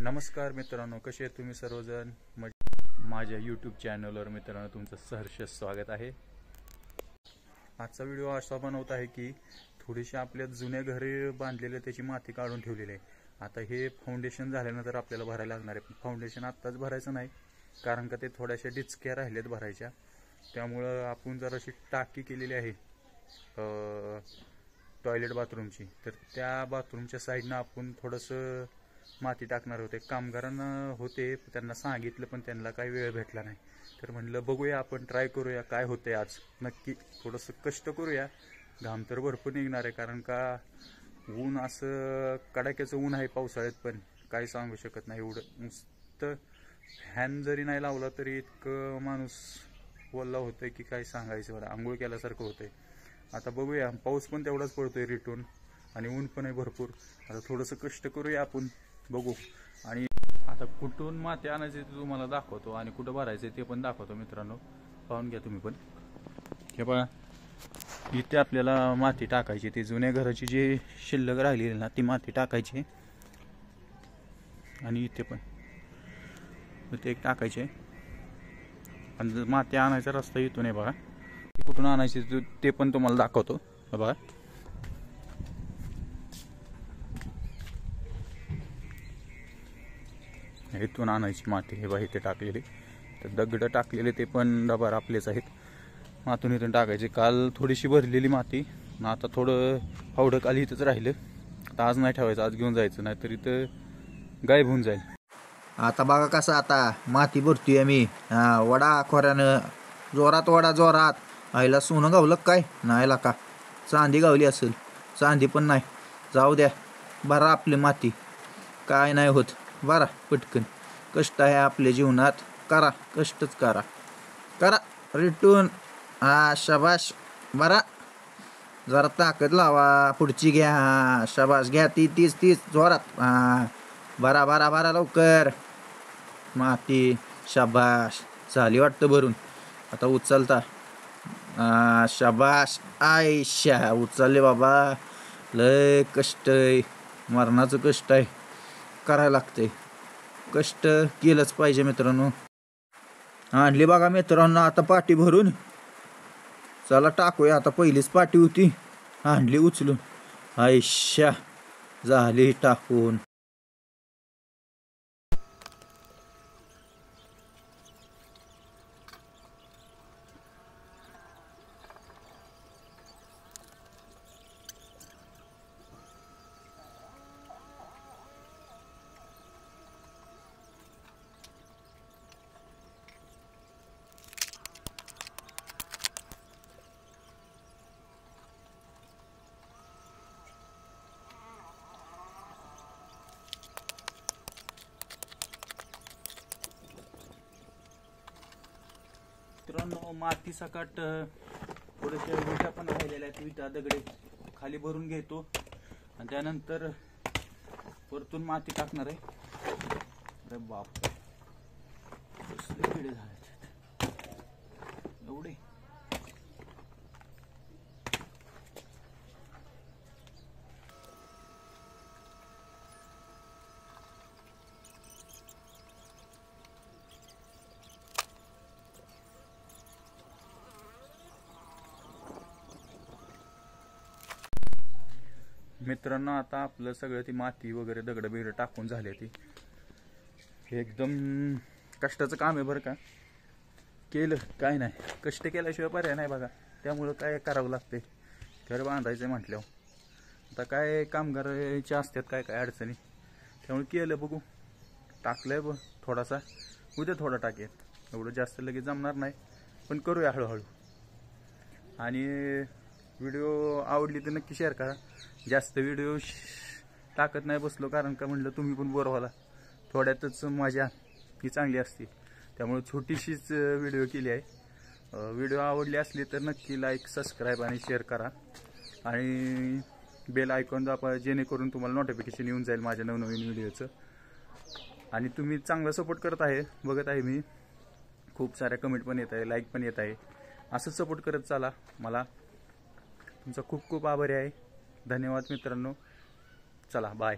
नमस्कार मित्रांनो, कसे आहेत तुम्ही सर्वजण? माझ्या यूट्यूब चॅनलवर मित्रांनो तुमचं सहर्ष स्वागत आहे। आजचा व्हिडिओ असा बनवत आहे की थोडीशी आपल्या जुन्या घरी बांधलेले त्याची माती काढून ठेवलेली आहे। आता हे फाउंडेशन झाल्यानंतर आपल्याला भरायला लागणार आहे। फाउंडेशन आत्ताच भरायचं नाही, कारण का ते थोड्याशा डिचक्या राहिलेत भरायच्या, त्यामुळं आपण जराशी टाकी केलेली आहे टॉयलेट बाथरूमची। तर त्या बाथरूमच्या साईडनं आपण थोडंसं माती टाकणार होते। कामगारांना होते, त्यांना सांगितलं पण त्यांना काही वेळ भेटला नाही। तर म्हणलं बघूया, आपण ट्राय करूया काय होते आज। नक्की थोडंसं कष्ट करूया, घाम तर भरपूर निघणार आहे, कारण का ऊन असं कडाक्याचं ऊन आहे पावसाळ्यात, पण काही सांगू शकत नाही। एवढं नुसतं फॅन जरी नाही लावला तरी इतकं माणूस वल्ला होतंय की काय सांगायचं, बरं आंघोळ केल्यासारखं होतंय। आता बघूया, पाऊस पण तेवढाच पडतोय रिटून आणि ऊन पण आहे भरपूर। आता थोडंसं कष्ट करूया आपण, बघू। आणि आता कुठून माती आणायची ते तुम्हाला दाखवतो आणि कुठं भरायचं ते पण दाखवतो मित्रांनो, पाहून घ्या तुम्ही पण। हे बघा, इथे आपल्याला माती टाकायची, ती जुन्या घराची जी शिल्लक राहिलेली ना ती माती टाकायची। आणि इथे पण इथे एक टाकायचे, आणि माती आणायचा रस्ता इथून आहे बघा। ती कुठून आणायची ते पण तुम्हाला दाखवतो। हे बघा, इथून आणायची माती। हे बघा इथे टाकलेली, तर दगड टाकलेले ते पण डबार आपलेच आहेत। मातून इथून टाकायचे। काल थोडीशी भरलेली माती, आता थोडं फावडं काल इथंच राहिलं। आता आज नाही ठेवायचं, आज घेऊन जायचं, नाहीतर इथं गायब होऊन जाईल। आता बघा कसं आता माती भरतोय मी, वडा खोऱ्यानं, जोरात वडा जोरात। आईला सोनं गावलं काय? नाही ला का, चांदी गावली असेल। चांदी पण नाही, जाऊ द्या, भरा आपली माती, काय नाही होत। बरा पटकन, कष्ट आहे आपल्या जीवनात, करा कष्टच करा करा रिटून। शाबाश, बरा जरा ताकद लावा, पुढची घ्या, शाबाश घ्या, तीस जोरात, बरा बरा बरा लवकर माती। शाबाश, झाली वाटतं भरून, आता उचलता। शाबाश, आयशा उचलले बाबा। लय कष्ट आहे, मरणाचं कष्ट आहे, करायला लागतंय, कष्ट केलंच पाहिजे मित्रांनो। आणली बघा मित्रांनो आता पाटी भरून, चला टाकूया। आता पहिलीच पाटी होती, आणली उचलून, आयशा झाली टाकून। मित्रांनो, माती सकाट थोड्याशा विटा पण राहिलेल्या आहेत, विटा दगडे खाली भरून घेतो आणि त्यानंतर वरतून माती टाकणार आहे। अरे बाप, कसले किडे झाले एवढे। मित्रांनो, आता आपलं सगळं ती माती वगैरे दगड बिगड टाकून झाले। ती एकदम कष्टाचं काम आहे बरं का, केलं काय नाही, कष्ट केल्याशिवाय पर्याय नाही बघा। त्यामुळं काय करावं लागते, घर बांधायचं म्हटल्यावर आता काय कामगाराच्या असतात काय काय अडचणी, त्यामुळे केलं। बघू, टाकलंय थोडासा, उद्या थोडा टाकेल, एवढं जास्त लगेच जमणार नाही, पण करूया हळूहळू। आणि व्हिडिओ आवडली तर नक्की शेअर करा। जास्त व्हिडिओ टाकत नाही बसलो, कारण का म्हटलं तुम्ही पण बोर व्हाल, थोड्यातच मजा ही चांगली असते, त्यामुळे छोटीशीच व्हिडिओ केली आहे। व्हिडिओ आवडली असली तर नक्की लाईक, सबस्क्राईब आणि शेअर करा, आणि बेल आयकॉन दाबा, जेणेकरून तुम्हाला नोटिफिकेशन येऊन जाईल माझ्या नवनवीन व्हिडिओचं। आणि तुम्ही चांगला सपोर्ट करत आहे, बघत आहे मी, खूप साऱ्या कमेंट पण येत आहे, लाईक पण येत आहे। असंच सपोर्ट करत चला मला, तुमचा खूप खूप आभारी आहे। धन्यवाद मित्रांनो, चला बाय।